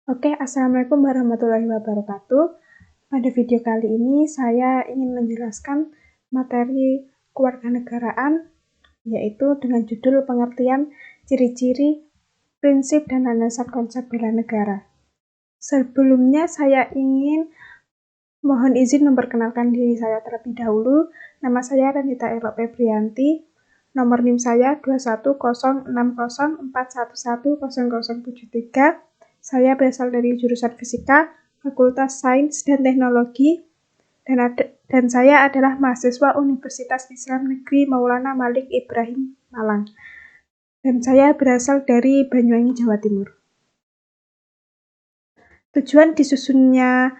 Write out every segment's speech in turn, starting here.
Oke, Assalamualaikum warahmatullahi wabarakatuh. Pada video kali ini saya ingin menjelaskan materi kewarganegaraan, yaitu dengan judul pengertian ciri-ciri, prinsip, dan landasan konsep bela negara. Sebelumnya saya ingin mohon izin memperkenalkan diri saya terlebih dahulu. Nama saya Renita Elo Febrianti. Nomor NIM saya 2106041100073. Saya berasal dari jurusan Fisika, Fakultas Sains dan Teknologi, dan saya adalah mahasiswa Universitas Islam Negeri Maulana Malik Ibrahim, Malang. Dan saya berasal dari Banyuwangi, Jawa Timur. Tujuan disusunnya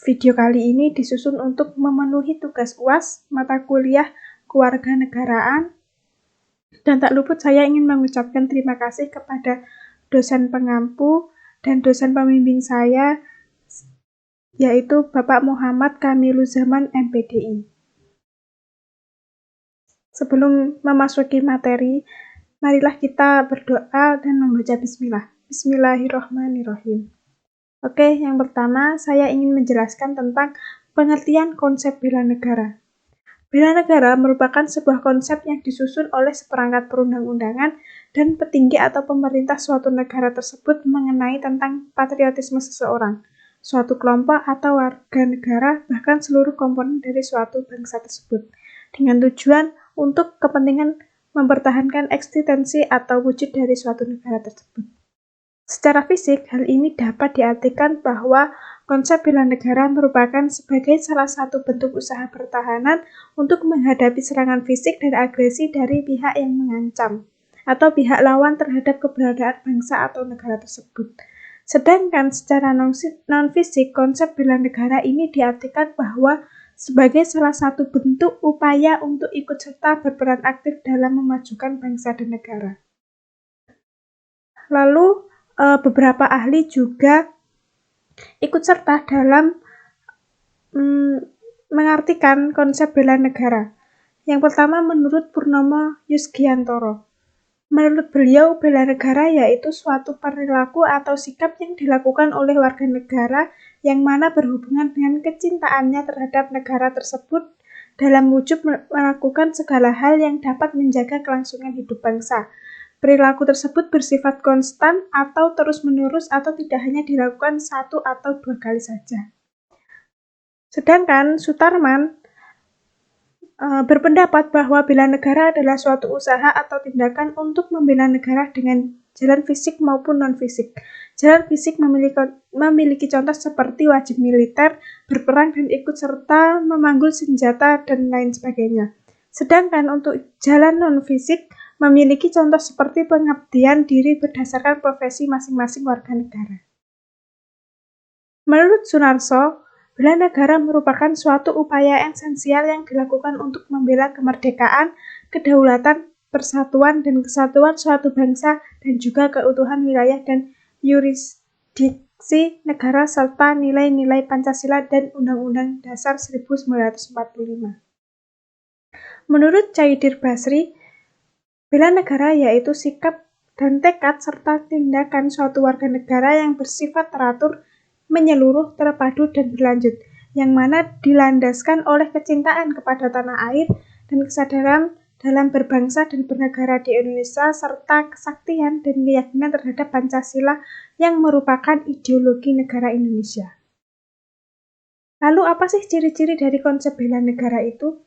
video kali ini disusun untuk memenuhi tugas UAS mata kuliah kewarganegaraan, dan tak luput saya ingin mengucapkan terima kasih kepada dosen pengampu dan dosen pembimbing saya, yaitu Bapak Muhammad Kamiluzaman MPDI. Sebelum memasuki materi, marilah kita berdoa dan membaca bismillah. Bismillahirrahmanirrahim. Oke, yang pertama saya ingin menjelaskan tentang pengertian konsep bela negara. Bela negara merupakan sebuah konsep yang disusun oleh seperangkat perundang-undangan dan petinggi atau pemerintah suatu negara tersebut mengenai tentang patriotisme seseorang, suatu kelompok atau warga negara, bahkan seluruh komponen dari suatu bangsa tersebut, dengan tujuan untuk kepentingan mempertahankan eksistensi atau wujud dari suatu negara tersebut. Secara fisik, hal ini dapat diartikan bahwa konsep bela negara merupakan sebagai salah satu bentuk usaha pertahanan untuk menghadapi serangan fisik dan agresi dari pihak yang mengancam atau pihak lawan terhadap keberadaan bangsa atau negara tersebut. Sedangkan secara non-fisik, konsep bela negara ini diartikan bahwa sebagai salah satu bentuk upaya untuk ikut serta berperan aktif dalam memajukan bangsa dan negara. Lalu, beberapa ahli juga ikut serta dalam mengartikan konsep bela negara. Yang pertama, menurut Purnomo Yusgiantoro. Menurut beliau, bela negara yaitu suatu perilaku atau sikap yang dilakukan oleh warga negara yang mana berhubungan dengan kecintaannya terhadap negara tersebut dalam wujud melakukan segala hal yang dapat menjaga kelangsungan hidup bangsa. Perilaku tersebut bersifat konstan atau terus-menerus atau tidak hanya dilakukan satu atau dua kali saja. Sedangkan Sutarman berpendapat bahwa bela negara adalah suatu usaha atau tindakan untuk membela negara dengan jalan fisik maupun non-fisik. Jalan fisik memiliki contoh seperti wajib militer, berperang dan ikut serta memanggul senjata, dan lain sebagainya. Sedangkan untuk jalan non-fisik memiliki contoh seperti pengabdian diri berdasarkan profesi masing-masing warga negara. Menurut Sunarso, bela negara merupakan suatu upaya esensial yang dilakukan untuk membela kemerdekaan, kedaulatan, persatuan, dan kesatuan suatu bangsa dan juga keutuhan wilayah dan yurisdiksi negara serta nilai-nilai Pancasila dan Undang-Undang Dasar 1945. Menurut Caidir Basri, bela negara yaitu sikap dan tekad serta tindakan suatu warga negara yang bersifat teratur, menyeluruh, terpadu, dan berlanjut, yang mana dilandaskan oleh kecintaan kepada tanah air dan kesadaran dalam berbangsa dan bernegara di Indonesia, serta kesaktian dan keyakinan terhadap Pancasila yang merupakan ideologi negara Indonesia. Lalu apa sih ciri-ciri dari konsep bela negara itu?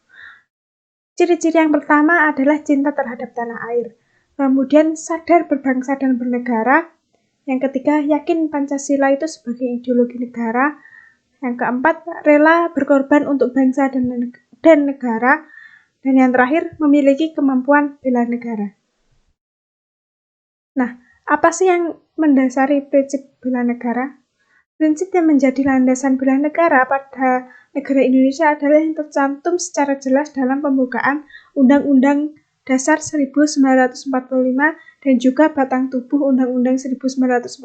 Ciri-ciri yang pertama adalah cinta terhadap tanah air, kemudian sadar berbangsa dan bernegara, yang ketiga yakin Pancasila itu sebagai ideologi negara, yang keempat rela berkorban untuk bangsa dan negara, dan yang terakhir memiliki kemampuan bela negara. Nah, apa sih yang mendasari prinsip bela negara? Prinsip yang menjadi landasan bela negara pada negara Indonesia adalah yang tercantum secara jelas dalam pembukaan Undang-Undang Dasar 1945 dan juga batang tubuh Undang-Undang 1945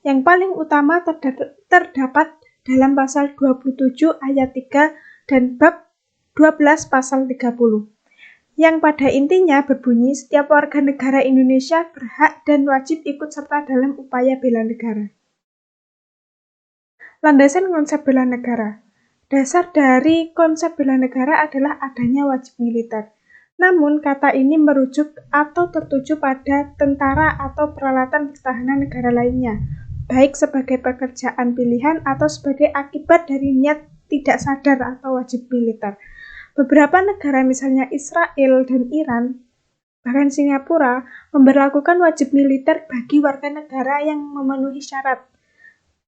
yang paling utama terdapat dalam pasal 27 ayat 3 dan bab 12 pasal 30. Yang pada intinya berbunyi setiap warga negara Indonesia berhak dan wajib ikut serta dalam upaya bela negara. Landasan konsep bela negara. Dasar dari konsep bela negara adalah adanya wajib militer. Namun, kata ini merujuk atau tertuju pada tentara atau peralatan pertahanan negara lainnya, baik sebagai pekerjaan pilihan atau sebagai akibat dari niat tidak sadar atau wajib militer. Beberapa negara, misalnya Israel dan Iran, bahkan Singapura, memberlakukan wajib militer bagi warga negara yang memenuhi syarat,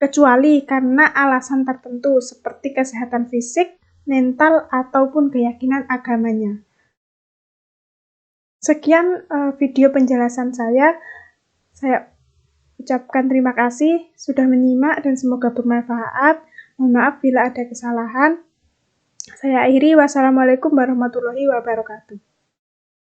kecuali karena alasan tertentu seperti kesehatan fisik, mental, ataupun keyakinan agamanya. Sekian video penjelasan saya. Saya ucapkan terima kasih sudah menyimak dan semoga bermanfaat. Mohon maaf bila ada kesalahan. Saya akhiri. Wassalamualaikum warahmatullahi wabarakatuh.